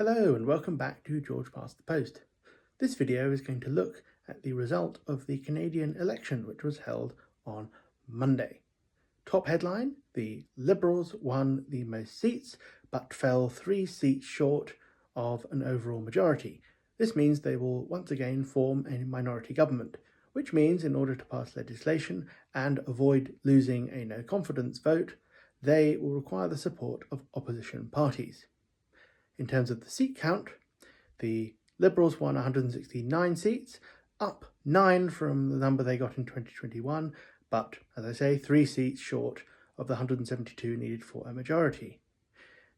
Hello and welcome back to George Past the Post. This video is going to look at the result of the Canadian election, which was held on Monday. Top headline: the Liberals won the most seats but fell 3 seats short of an overall majority. This means they will once again form a minority government, which means in order to pass legislation and avoid losing a no confidence vote, they will require the support of opposition parties. In terms of the seat count, the Liberals won 169 seats, up 9 from the number they got in 2021, but, as I say, 3 seats short of the 172 needed for a majority.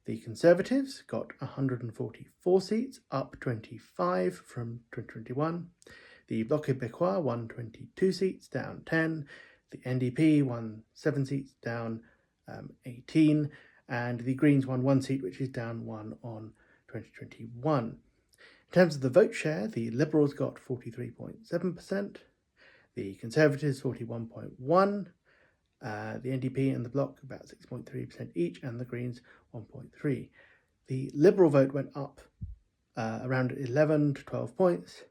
The Conservatives got 144 seats, up 25 from 2021. The Bloc Québécois won 22 seats, down 10. The NDP won 7 seats, down 18. And the Greens won 1 seat, which is down 1 on 2021. In terms of the vote share, the Liberals got 43.7%, the Conservatives 41.1%, the NDP and the Bloc about 6.3% each, and the Greens 1.3%. The Liberal vote went up around 11 to 12 points,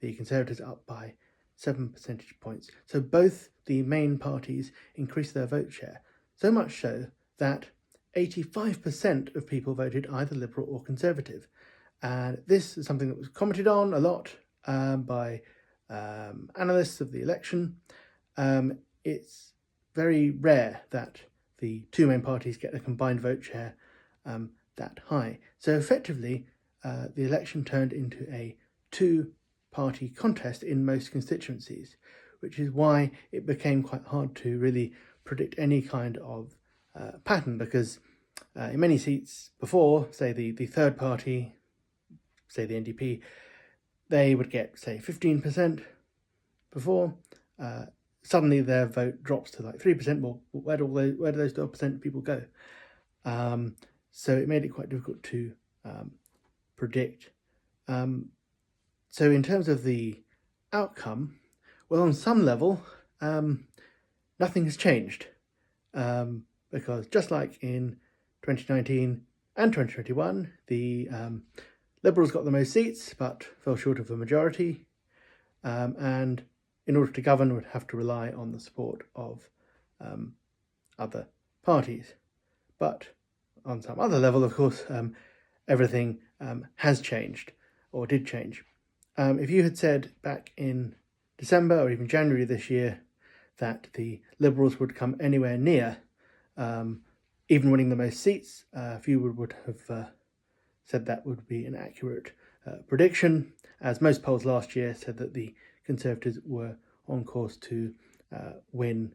the Conservatives up by 7 percentage points. So both the main parties increased their vote share, so much so that 85% of people voted either Liberal or Conservative. And this is something that was commented on a lot by analysts of the election. It's very rare that the two main parties get a combined vote share that high. So effectively, the election turned into a two-party contest in most constituencies, which is why it became quite hard to really predict any kind of pattern, because in many seats before, say the third party, say the NDP, they would get, say, 15% before. Suddenly their vote drops to like 3%. Well, where do those 12% people go? So it made it quite difficult to predict. So in terms of the outcome, well, on some level, nothing has changed. Because just like in 2019 and 2021, the Liberals got the most seats but fell short of a majority, and in order to govern would have to rely on the support of other parties. But on some other level, of course, everything has changed, or did change. If you had said back in December or even January this year that the Liberals would come anywhere near even winning the most seats, few would have said that would be an accurate prediction, as most polls last year said that the Conservatives were on course to win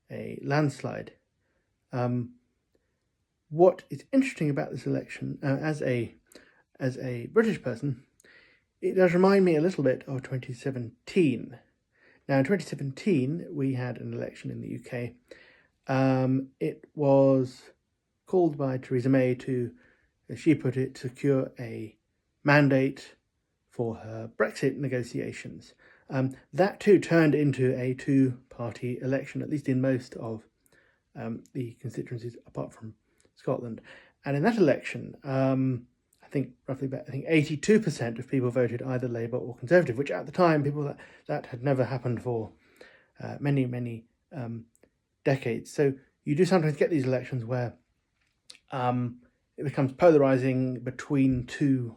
a landslide. What is interesting about this election, as a British person, it does remind me a little bit of 2017. Now, in 2017, we had an election in the UK. It was called by Theresa May to, as she put it, secure a mandate for her Brexit negotiations. That too turned into a two-party election, at least in most of the constituencies apart from Scotland. And in that election, I think 82% of people voted either Labour or Conservative, which at the time, that had never happened for many decades. So you do sometimes get these elections where it becomes polarizing between two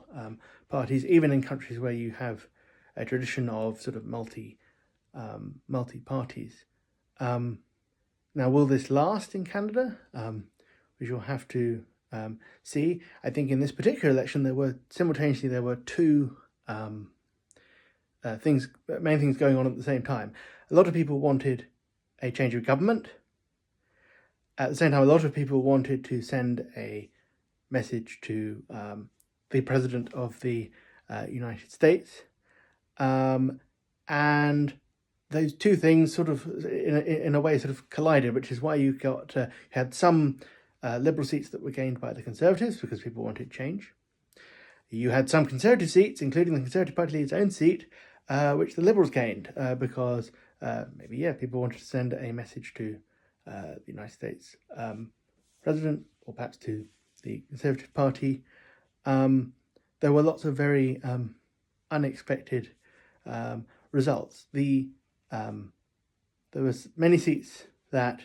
parties, even in countries where you have a tradition of sort of multi parties. Now, will this last in Canada? We shall have to see. I think in this particular election there were two main things going on at the same time. A lot of people wanted a change of government. At the same time, a lot of people wanted to send a message to the President of the United States. And those two things sort of, in a way, sort of collided, which is why you had some Liberal seats that were gained by the Conservatives because people wanted change. You had some Conservative seats, including the Conservative Party's own seat, which the Liberals gained because people wanted to send a message to the United States President, or perhaps to the Conservative Party. there were lots of very unexpected results. There was many seats that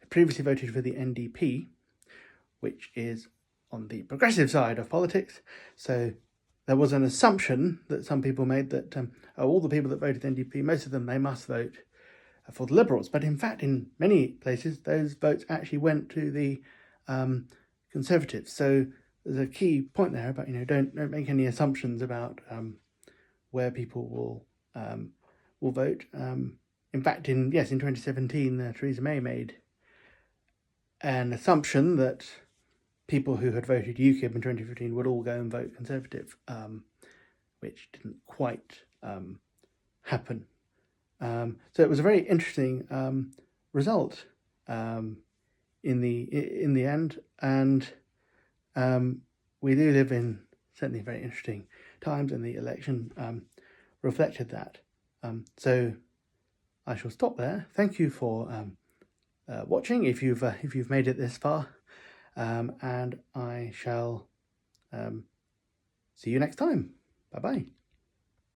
previously voted for the NDP, which is on the progressive side of politics. So there was an assumption that some people made that all the people that voted NDP, most of them, they must vote for the Liberals. But in fact, in many places, those votes actually went to the Conservatives. So there's a key point there about, don't make any assumptions about where people will vote. In fact, in 2017, Theresa May made an assumption that people who had voted UKIP in 2015 would all go and vote Conservative, which didn't quite happen. So it was a very interesting result in the end, and we do live in certainly very interesting times, and the election reflected that. So I shall stop there. Thank you for watching if you've made it this far, and I shall see you next time. Bye bye.